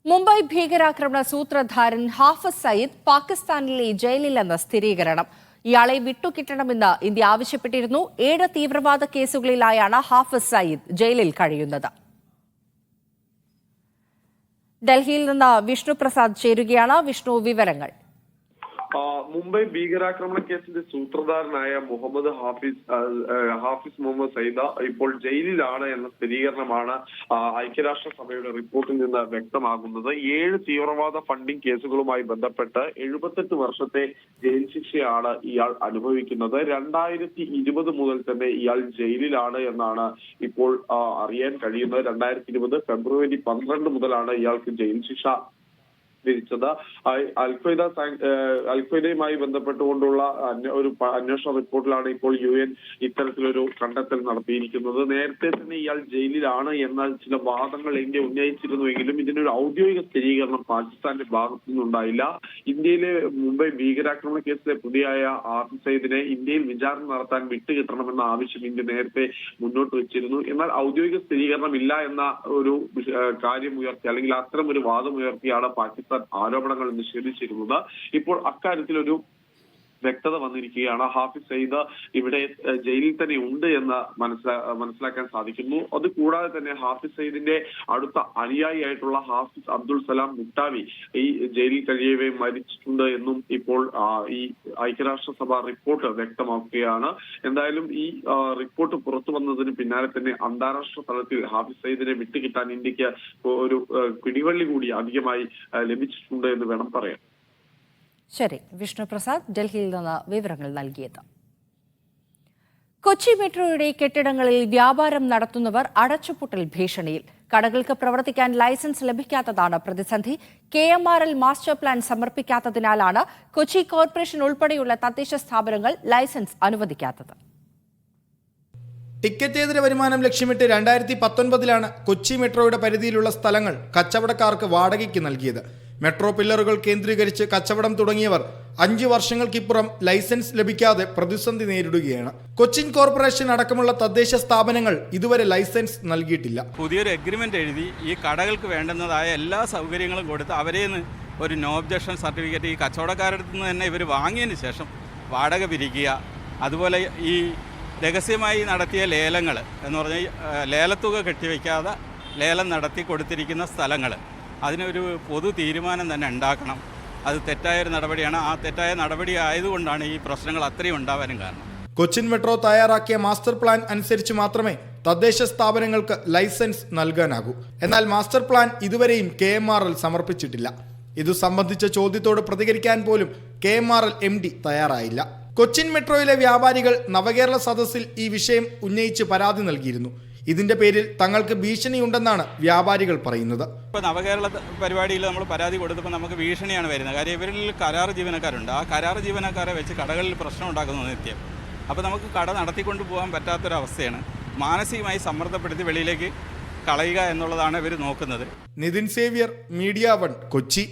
മുംബൈ ഭീകരാക്രമണ സൂത്രധാരൻ ഹാഫിസ് സയ്യിദ് പാകിസ്ഥാനിലെ ജയിലിലെന്ന സ്ഥിരീകരണം. ഇയാളെ വിട്ടുകിട്ടണമെന്ന് ഇന്ത്യ ആവശ്യപ്പെട്ടിരുന്നു. 7 തീവ്രവാദ കേസുകളിലായാണ് ഹാഫിസ് സയ്യിദ് ജയിലിൽ കഴിയുന്നത്. ഡൽഹിയിൽ നിന്ന് വിഷ്ണു പ്രസാദ് ചേരുകയാണ്. വിഷ്ണു, വിവരങ്ങൾ. മുംബൈ ഭീകരാക്രമണ കേസിന്റെ സൂത്രധാരനായ ഹാഫിസ് മുഹമ്മദ് സയ്യിദ് ഇപ്പോൾ ജയിലിലാണ് എന്ന സ്ഥിരീകരണമാണ് ഐക്യരാഷ്ട്രസഭയുടെ റിപ്പോർട്ടിൽ നിന്ന് വ്യക്തമാകുന്നത്. 7 തീവ്രവാദ ഫണ്ടിംഗ് കേസുകളുമായി ബന്ധപ്പെട്ട് 78 വർഷത്തെ ജയിൽ ശിക്ഷയാണ് ഇയാൾ അനുഭവിക്കുന്നത്. 2020 മുതൽ തന്നെ ഇയാൾ ജയിലിലാണ് എന്നാണ് ഇപ്പോൾ അറിയാൻ കഴിയുന്നത്. 2020 ഫെബ്രുവരി 12 മുതലാണ് ഇയാൾക്ക് ജയിൽ ശിക്ഷ വിധിച്ചത്. അൽഖ്വയ്ദയുമായി ബന്ധപ്പെട്ടുകൊണ്ടുള്ള ഒരു അന്വേഷണ റിപ്പോർട്ടിലാണ് ഇപ്പോൾ UN ഇത്തരത്തിലൊരു കണ്ടെത്തൽ നടത്തിയിരിക്കുന്നത്. നേരത്തെ തന്നെ ഇയാൾ ജയിലിലാണ് എന്ന ചില വാദങ്ങൾ ഇന്ത്യ ഉന്നയിച്ചിരുന്നുവെങ്കിലും ഇതിനൊരു ഔദ്യോഗിക സ്ഥിരീകരണം പാകിസ്ഥാന്റെ ഭാഗത്തു നിന്നുണ്ടായില്ല. ഇന്ത്യയിലെ മുംബൈ ഭീകരാക്രമണ കേസിലെ പ്രതിയായ ഹാഫിസ് സയ്യിദിനെ ഇന്ത്യയിൽ വിചാരണ നടത്താൻ വിട്ടുകിട്ടണമെന്ന ആവശ്യം ഇന്ത്യ നേരത്തെ മുന്നോട്ട് വെച്ചിരുന്നു. എന്നാൽ ഔദ്യോഗിക സ്ഥിരീകരണം ഇല്ല എന്ന ഒരു കാര്യം ഉയർത്തി, അല്ലെങ്കിൽ അത്തരം ഒരു വാദം ഉയർത്തിയാണ് പാകിസ്ഥാൻ ആരോപണങ്ങൾ നിഷേധിച്ചിരുന്നത്. ഇപ്പോൾ അക്കാര്യത്തിലൊരു വ്യക്തത വന്നിരിക്കുകയാണ്. ഹാഫിസ് സയ്യിദ് ഇവിടെ ജയിലിൽ തന്നെ ഉണ്ട് എന്ന് മനസ്സിലാക്കാൻ സാധിക്കുന്നു. അതുകൂടാതെ തന്നെ ഹാഫിസ് സയ്യിദിന്റെ അടുത്ത അനുയായിയായിട്ടുള്ള ഹാഫിസ് അബ്ദുൾ സലാം മുട്ടാവി ഈ ജയിലിൽ കഴിയവേ മരിച്ചിട്ടുണ്ട് എന്നും ഇപ്പോൾ ഈ ഐക്യരാഷ്ട്രസഭ റിപ്പോർട്ട് വ്യക്തമാക്കുകയാണ്. എന്തായാലും ഈ റിപ്പോർട്ട് പുറത്തു വന്നതിന് പിന്നാലെ തന്നെ അന്താരാഷ്ട്ര തലത്തിൽ ഹാഫിസ് സയ്യിദിനെ വിട്ടുകിട്ടാൻ ഇന്ത്യക്ക് ഒരു പിടിവള്ളി കൂടി അധികമായി ലഭിച്ചിട്ടുണ്ട് എന്ന് വേണം പറയാൻ. ശരി, വിഷ്ണു പ്രസാദ് ഡൽഹിയിൽ നിന്ന് വിവരങ്ങൾ നൽകിയത്. കൊച്ചി മെട്രോയുടെ കെട്ടിടങ്ങളിൽ വ്യാപാരം നടത്തുന്നവർ അടച്ചുപൂട്ടൽ ഭീഷണിയിൽ. കടകൾക്ക് പ്രവർത്തിക്കാൻ ലൈസൻസ് ലഭിക്കാത്തതാണ് പ്രതിസന്ധി. KMRL മാസ്റ്റർ പ്ലാൻ സമർപ്പിക്കാത്തതിനാലാണ് കൊച്ചി കോർപ്പറേഷൻ ഉൾപ്പെടെയുള്ള തദ്ദേശ സ്ഥാപനങ്ങൾ ലൈസൻസ് അനുവദിക്കാത്തത്. ടിക്കറ്റേതര വരുമാനം ലക്ഷ്യമിട്ട് 2019 കൊച്ചി മെട്രോയുടെ പരിധിയിലുള്ള സ്ഥലങ്ങൾ കച്ചവടക്കാർക്ക് വാടകയ്ക്ക് നൽകിയത്. മെട്രോ പില്ലറുകൾ കേന്ദ്രീകരിച്ച് കച്ചവടം തുടങ്ങിയവർ 5 വർഷങ്ങൾക്കിപ്പുറം ലൈസൻസ് ലഭിക്കാതെ പ്രതിസന്ധി നേരിടുകയാണ്. കൊച്ചിൻ കോർപ്പറേഷൻ അടക്കമുള്ള തദ്ദേശ സ്ഥാപനങ്ങൾ ഇതുവരെ ലൈസൻസ് നൽകിയിട്ടില്ല. പുതിയൊരു എഗ്രിമെന്റ് എഴുതി ഈ കടകൾക്ക് വേണ്ടുന്നതായ എല്ലാ സൗകര്യങ്ങളും കൊടുത്ത് അവരെ ഒരു നോ ഒബ്ജക്ഷൻ സർട്ടിഫിക്കറ്റ് ഈ കച്ചവടക്കാരുടെ നിന്ന് തന്നെ ഇവർ വാങ്ങിയതിന് ശേഷം വാടക പിരിക്കുക. അതുപോലെ ഈ രഹസ്യമായി നടത്തിയ ലേലങ്ങൾ എന്ന് പറഞ്ഞാൽ ലേലത്തുക കെട്ടിവെക്കാതെ ലേലം നടത്തി കൊടുത്തിരിക്കുന്ന സ്ഥലങ്ങൾ, അതിനൊരു പൊതു തീരുമാനം തന്നെ ഉണ്ടാക്കണം. അത് തെറ്റായൊരു നടപടിയാണ്. ആ തെറ്റായ നടപടി ആയതുകൊണ്ടാണ് ഈ പ്രശ്നങ്ങൾ അത്രയും ഉണ്ടാവാനും കാരണം. കൊച്ചിൻ മെട്രോ തയ്യാറാക്കിയ മാസ്റ്റർ പ്ലാൻ അനുസരിച്ച് മാത്രമേ തദ്ദേശ സ്ഥാപനങ്ങൾക്ക് ലൈസൻസ് നൽകാനാകൂ. എന്നാൽ മാസ്റ്റർ പ്ലാൻ ഇതുവരെയും KMRL സമർപ്പിച്ചിട്ടില്ല. ഇതു സംബന്ധിച്ച ചോദ്യത്തോട് പ്രതികരിക്കാൻ പോലും KMRL MD തയ്യാറായില്ല. കൊച്ചിൻ മെട്രോയിലെ വ്യാപാരികൾ നവകേരള സദസ്സിൽ ഈ വിഷയം ഉന്നയിച്ച് പരാതി നൽകിയിരുന്നു. ഇതിന്റെ പേരിൽ തങ്ങൾക്ക് ഭീഷണിയുണ്ടെന്നാണ് വ്യാപാരികൾ പറയുന്നത്. ഇപ്പോൾ നവകേരള പരിപാടിയിൽ നമ്മൾ പരാതി കൊടുത്തപ്പോൾ നമുക്ക് ഭീഷണിയാണ് വരുന്നത്. കാര്യം ഇവരിൽ കരാർ ജീവനക്കാരുണ്ട്. ആ കരാർ ജീവനക്കാരെ വെച്ച് കടകളിൽ പ്രശ്നം ഉണ്ടാക്കുന്നത് നിത്യം. അപ്പോൾ നമുക്ക് കട നടത്തിക്കൊണ്ട് പോകാൻ പറ്റാത്തൊരവസ്ഥയാണ്. മാനസികമായി സമ്മർദ്ദപ്പെടുത്തി വെളിയിലേക്ക് കളയുക എന്നുള്ളതാണ് ഇവർ നോക്കുന്നത്. നിതിൻ സേവ്യർ, മീഡിയ 1, കൊച്ചി.